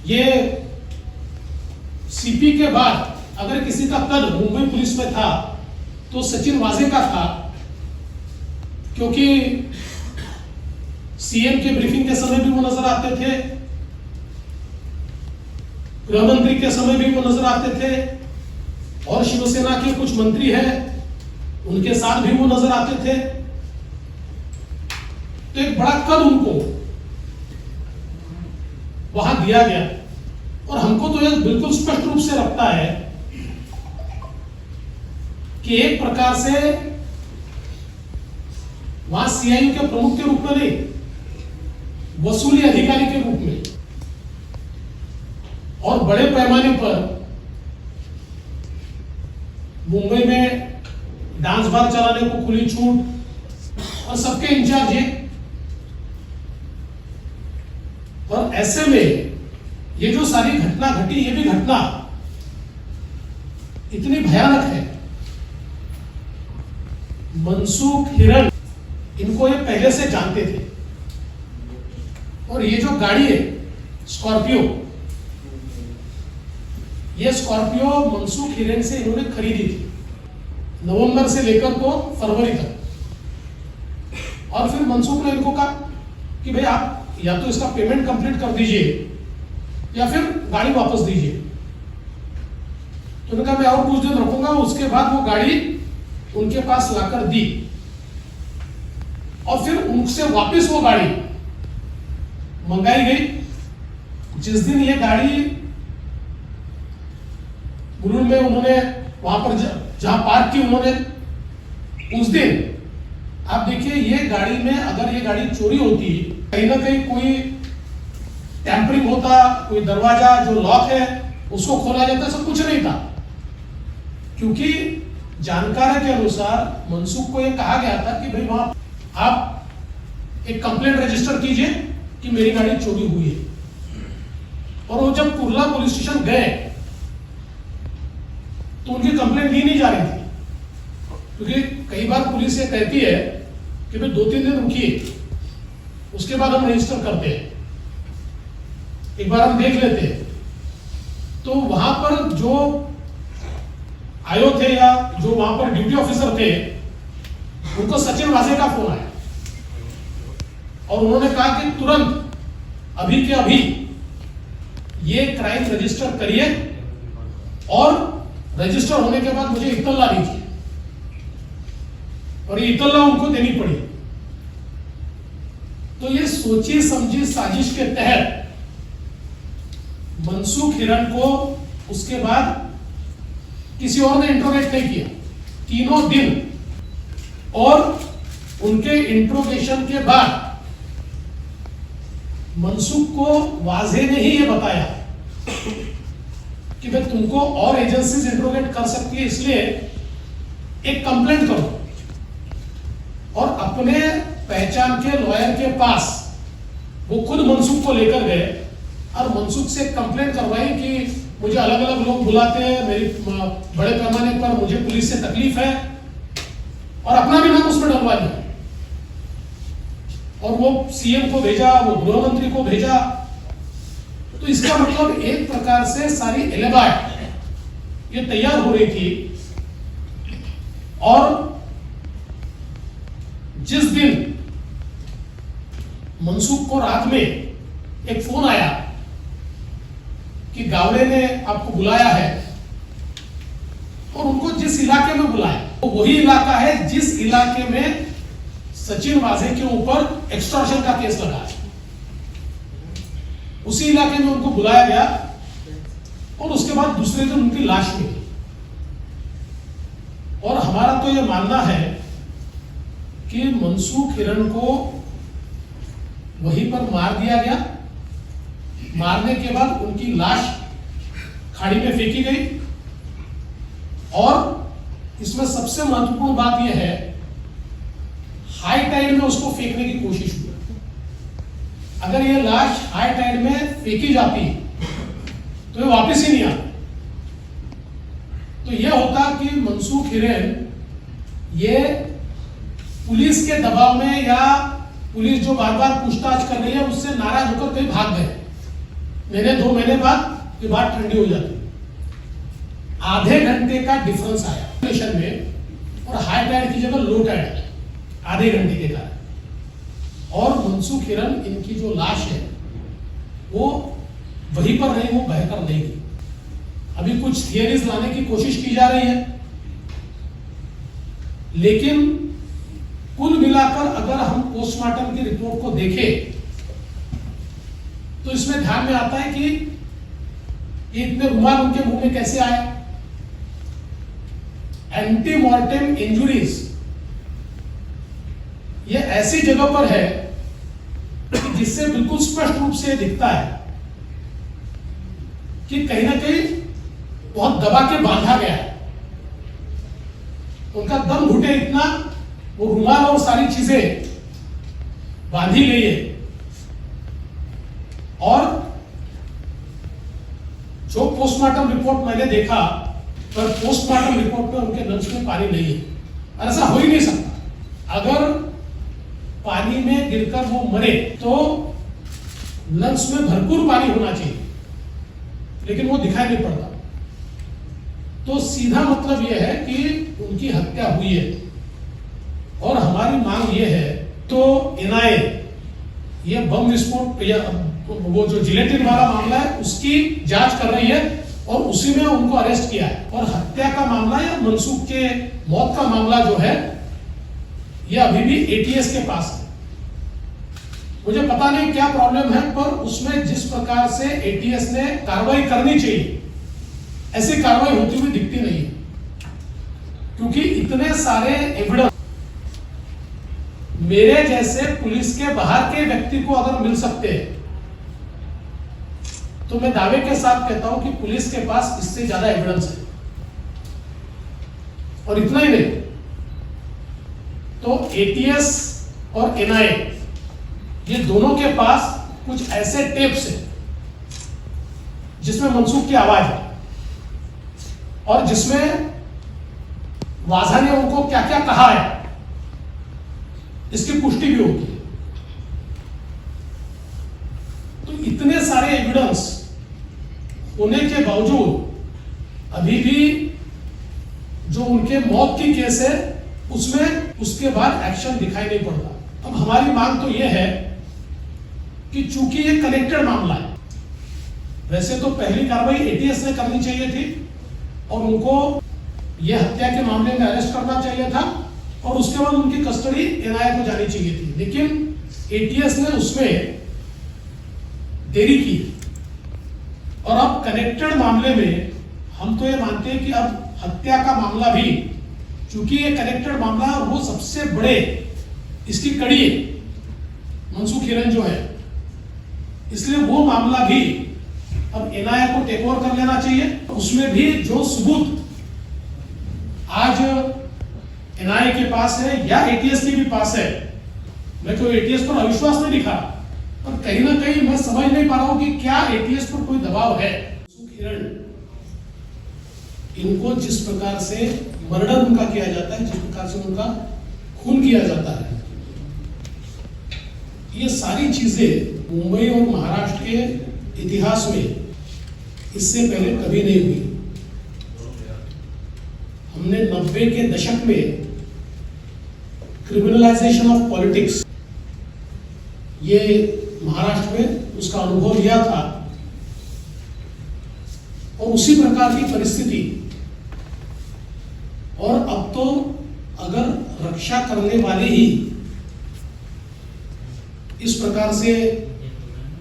ये सीपी के बाद अगर किसी का कद मुंबई पुलिस में था तो सचिन वाजे का था, क्योंकि सीएम के ब्रीफिंग के समय भी वो नजर आते थे, गृह मंत्री के समय भी वो नजर आते थे, और शिवसेना के कुछ मंत्री हैं उनके साथ भी वो नजर आते थे। तो एक बड़ा कद उनको वहां दिया गया, और हमको तो यह बिल्कुल स्पष्ट रूप से लगता है कि एक प्रकार से वहां सीआईयू के प्रमुख के रूप में नहीं, वसूली अधिकारी के रूप में और बड़े पैमाने पर मुंबई में डांस बार चलाने को खुली छूट, और सबके इंचार्ज हैं। और ऐसे में ये जो सारी घटना घटी, ये भी घटना इतनी भयानक है। मनसुख हिरन, इनको ये पहले से जानते थे, और ये जो गाड़ी है स्कॉर्पियो, ये स्कॉर्पियो मनसुख हिरन से इन्होंने खरीदी थी नवंबर से लेकर तो फरवरी तक। और फिर मनसुख ने इनको कहा कि भाई आप या तो इसका पेमेंट कंप्लीट कर दीजिए या फिर गाड़ी वापस दीजिए। तो उन्होंने कहा मैं और कुछ दिन रखूंगा। उसके बाद वो गाड़ी उनके पास लाकर दी, और फिर उनसे वापस वो गाड़ी मंगाई गई। जिस दिन ये गाड़ी गुरुल में उन्होंने वहां पर जहां पार्क की उन्होंने, उस दिन आप देखिए ये गाड़ी में अगर ये गाड़ी चोरी होती, कहीं ना कहीं कोई टैंपरिंग होता, कोई दरवाजा जो लॉक है उसको खोला जाता, सब कुछ नहीं था। क्योंकि जानकारी के अनुसार मनसुख को यह कहा गया था कि भाई वहां आप एक कंप्लेंट रजिस्टर कीजिए कि मेरी गाड़ी चोरी हुई है। और वो जब कुर्ला पुलिस स्टेशन गए तो उनकी कंप्लेंट ली नहीं जा रही थी, क्योंकि कई बार पुलिस ये कहती है कि भाई 2-3 दिन रुकिए, उसके बाद हम रजिस्टर करते हैं, एक बार हम देख लेते हैं। तो वहां पर जो आयो थे या जो वहां पर ड्यूटी ऑफिसर थे, उनको सचिन वाजे का फोन आया और उन्होंने कहा कि तुरंत अभी के अभी ये क्राइम रजिस्टर करिए, और रजिस्टर होने के बाद मुझे इत्तला दीजिए। और ये इत्तला उनको देनी पड़ी। तो ये सोची समझी साजिश के तहत मनसुख हिरन को उसके बाद किसी और ने इंट्रोगेट नहीं किया 3 दिन, और उनके इंट्रोगेशन के बाद मनसुख को वाजे ने ही ये बताया कि भाई तुमको और एजेंसीज इंट्रोगेट कर सकती है, इसलिए एक कंप्लेंट करो। और अपने पहचान के लॉयर के पास वो खुद मनसुख को लेकर गए और मनसुख से कंप्लेंट करवाई कि मुझे अलग अलग लोग बुलाते हैं, मेरी बड़े पैमाने पर मुझे पुलिस से तकलीफ है, और अपना भी नाम उसमें डलवा दिया। और वो सीएम को भेजा, वो गृह मंत्री को भेजा। तो इसका मतलब एक प्रकार से सारी एलिबाई ये तैयार हो रही थी। और जिस दिन मनसुख को रात में एक फोन आया कि गावड़े ने आपको बुलाया है, और उनको जिस इलाके में बुलाया वो वही इलाका है जिस इलाके में सचिन वाजे के ऊपर एक्सटॉर्शन का केस लगा है, उसी इलाके में उनको बुलाया गया। और उसके बाद दूसरे दिन उनकी लाश मिली। और हमारा तो यह मानना है कि मनसुख हिरन को वहीं पर मार दिया गया। मारने के बाद उनकी लाश खाड़ी में फेंकी गई। और इसमें सबसे महत्वपूर्ण बात यह है, हाई टाइड में उसको फेंकने की कोशिश हुई। अगर ये लाश हाई टाइड में फेंकी जाती तो ये वापस ही नहीं आती। तो यह होता कि मनसुख हिरेन ये पुलिस के दबाव में, या पुलिस जो बार बार पूछताछ कर रही है उससे नाराज होकर कहीं भाग गए, महीने 2 महीने बाद ये बात ठंडी हो जाती। आधे घंटे का डिफरेंस आया स्टेशन में, और हाई टाइड की जगह लो टाइड है आधे घंटे के कारण। और मनसुख हिरन, इनकी जो लाश है वो वहीं पर नहीं, वो बहकर नहीं गई। अभी कुछ थियरीज लाने की कोशिश की जा रही है, लेकिन कुल मिलाकर अगर हम पोस्टमार्टम की रिपोर्ट को देखें तो इसमें ध्यान में आता है कि ये इतने रुमाल उनके मुंह में कैसे आए। एंटीमॉर्टेम इंजुरीज ये ऐसी जगह पर है कि जिससे बिल्कुल स्पष्ट रूप से दिखता है कि कहीं ना कहीं बहुत दबा के बांधा गया है। उनका दम घुटे इतना, वो रुमाल और सारी चीजें बांधी गई है। और जो पोस्टमार्टम रिपोर्ट मैंने देखा, पर पोस्टमार्टम रिपोर्ट में उनके लंग्स में पानी नहीं है, और ऐसा हो ही नहीं सकता। अगर पानी में गिरकर वो मरे तो लंग्स में भरपूर पानी होना चाहिए, लेकिन वो दिखाई नहीं पड़ता। तो सीधा मतलब यह है कि उनकी हत्या हुई है। और हमारी मांग यह है, तो एनआईए ये बम विस्फोट या वो जो जिलेटिन वाला मामला है उसकी जांच कर रही है, और उसी में उनको अरेस्ट किया है। और हत्या का मामला या मनसुख के मौत का मामला जो है ये अभी भी एटीएस के पास है। मुझे पता नहीं क्या प्रॉब्लम है, पर उसमें जिस प्रकार से एटीएस ने कार्रवाई करनी चाहिए ऐसी कार्रवाई होती हुई दिखती नहीं है, क्योंकि इतने सारे एविडेंस मेरे जैसे पुलिस के बाहर के व्यक्ति को अगर मिल सकते हैं तो मैं दावे के साथ कहता हूं कि पुलिस के पास इससे ज्यादा एविडेंस है। और इतना ही नहीं, तो एटीएस और एनआईए ये दोनों के पास कुछ ऐसे टेप्स हैं जिसमें मनसुख की आवाज है, और जिसमें वाजा ने उनको क्या क्या कहा है इसकी पुष्टि भी होती है। तो इतने सारे एविडेंस होने के बावजूद अभी भी जो उनके मौत की केस है उसमें उसके बाद एक्शन दिखाई नहीं पड़ता। अब हमारी मांग तो यह है कि चूंकि ये कनेक्टेड मामला है, वैसे तो पहली कार्रवाई एटीएस ने करनी चाहिए थी और उनको यह हत्या के मामले में अरेस्ट करना चाहिए था, और उसके बाद उनकी कस्टडी एनआईए को जानी चाहिए थी, लेकिन एटीएस ने उसमें देरी की। और अब कनेक्टेड मामले में हम तो ये मानते हैं कि अब हत्या का मामला भी, चूंकि ये कनेक्टेड मामला और वो सबसे बड़े इसकी कड़ी है मनसुख हिरन जो है, इसलिए वो मामला भी अब एनआईए को टेक ओवर कर लेना चाहिए। उसमें भी जो सबूत आज एनआईए के पास है या एटीएस के भी पास है, मैं कोई एटीएस पर अविश्वास नहीं दिखा, पर कहीं ना कहीं मैं समझ नहीं पा रहा हूं कि क्या एटीएस पर कोई दबाव है। मनसुख हिरन, इनको जिस प्रकार से मर्डर उनका किया जाता है, जिस प्रकार से उनका खून किया जाता है, ये सारी चीजें मुंबई और महाराष्ट्र के इतिहास में इससे पहले कभी नहीं हुई। हमने 90 के दशक में क्रिमिनलाइजेशन ऑफ पॉलिटिक्स ये महाराष्ट्र में उसका अनुभव लिया था, और उसी प्रकार की परिस्थिति। और अब तो अगर रक्षा करने वाले ही इस प्रकार से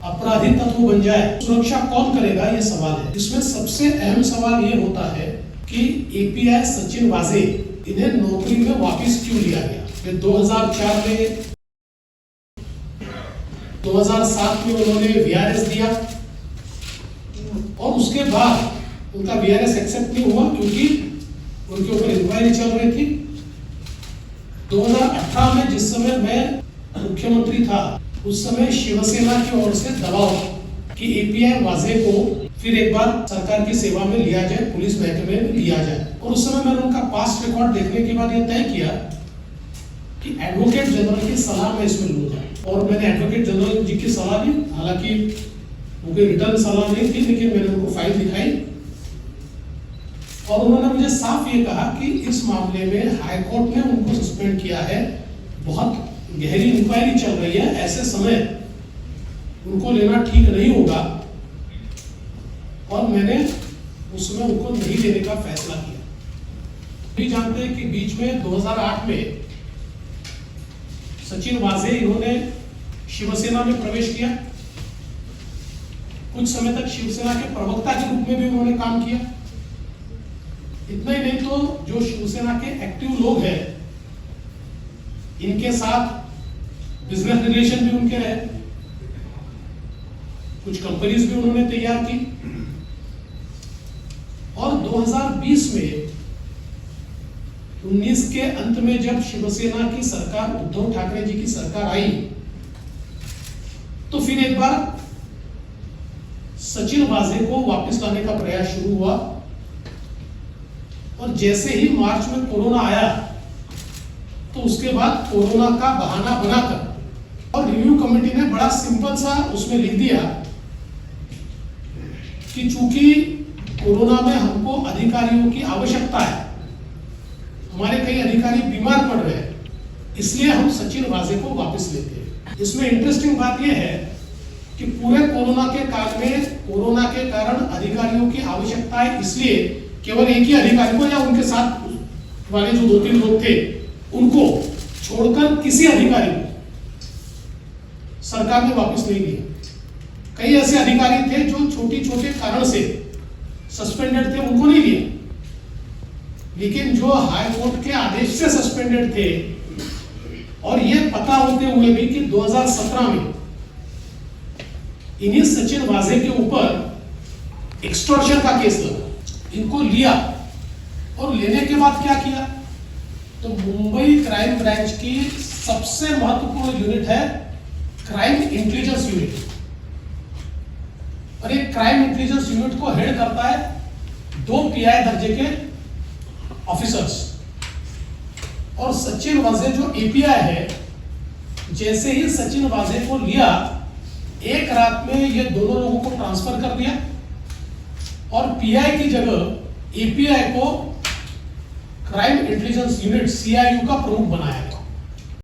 अपराधी तत्व बन जाए, सुरक्षा कौन करेगा, ये सवाल है। इसमें सबसे अहम सवाल ये होता है कि एपीआई सचिन वाजे इन्हें नौकरी में वापस क्यों लिया गया। 2004 में, 2007 में उन्होंने वीआरएस दिया, और उसके बाद उनका वीआरएस एक्सेप्ट नहीं हुआ क्योंकि उनके ऊपर इंक्वायरी चल रही थी। 2018 में जिस समय मैं मुख्यमंत्री था, उस समय शिवसेना की ओर से दबाव कि एपीआई वाजे को फिर एक बार सरकार की सेवा में लिया जाए, पुलिस महकमे में लिया जाए। और उस समय मैंने उनका पास्ट रिकॉर्ड देखने के बाद यह तय किया कि एडवोकेट जनरल की सलाह मैं इसमें लूंगा, और मैंने एडवोकेट जनरल जी की सलाह ली। हालांकि उनकी रिटर्न सलाह नहीं थी, लेकिन मैंने उनको फाइल दिखाई और उन्होंने मुझे साफ ये कहा कि इस मामले में हाई कोर्ट ने उनको सस्पेंड किया है, बहुत गहरी इंक्वायरी चल रही है, ऐसे समय उनको लेना ठीक नहीं होगा और मैंने उसमें उनको नहीं लेने का फैसला किया। भी जानते हैं कि बीच में 2008 में सचिन वाजे इन्होंने शिवसेना में प्रवेश किया, कुछ समय तक शिवसेना के प्रवक्ता के रूप में भी उन्होंने काम किया। इतना ही नहीं तो जो शिवसेना के एक्टिव लोग हैं इनके साथ बिजनेस रिलेशन भी उनके रहे, कुछ कंपनीज भी उन्होंने तैयार की और 2020 में 19 के अंत में जब शिवसेना की सरकार, उद्धव ठाकरे जी की सरकार आई, तो फिर एक बार सचिन वाजे को वापस लाने का प्रयास शुरू हुआ और जैसे ही मार्च में कोरोना आया तो उसके बाद कोरोना का बहाना बनाकर और रिव्यू कमेटी ने बड़ा सिंपल सा उसमें लिख दिया कि चूंकि कोरोना में हमको अधिकारियों की आवश्यकता है, हमारे कई अधिकारी बीमार पड़ रहे हैं, इसलिए हम सचिन वाजे को वापस लेते हैं। इसमें इंटरेस्टिंग बात यह है कि पूरे कोरोना के काल में कोरोना के कारण अधिकारियों की आवश्यकता है, इसलिए केवल एक ही अधिकारी को या उनके साथ वाले जो 2-3 लोग थे उनको छोड़कर किसी अधिकारी को सरकार ने वापस नहीं लिया। कई ऐसे अधिकारी थे जो छोटे कारण से सस्पेंडेड थे, उनको नहीं लिया, लेकिन जो हाई कोर्ट के आदेश से सस्पेंडेड थे और यह पता होते हुए भी कि 2017 में इन्हीं सचिन वाजे के ऊपर एक्सटॉर्शन का केस लगा, इनको लिया और लेने के बाद क्या किया, तो मुंबई क्राइम ब्रांच की सबसे महत्वपूर्ण यूनिट है क्राइम इंटेलिजेंस यूनिट और एक क्राइम इंटेलिजेंस यूनिट को हेड करता है 2 पीआई दर्जे के ऑफिसर्स और सचिन वाजे जो एपीआई है, जैसे ही सचिन वाजे को लिया एक रात में ये दोनों लोगों को ट्रांसफर कर दिया और पीआई की जगह एपीआई को क्राइम इंटेलिजेंस यूनिट सीआईयू का प्रमुख बनाया।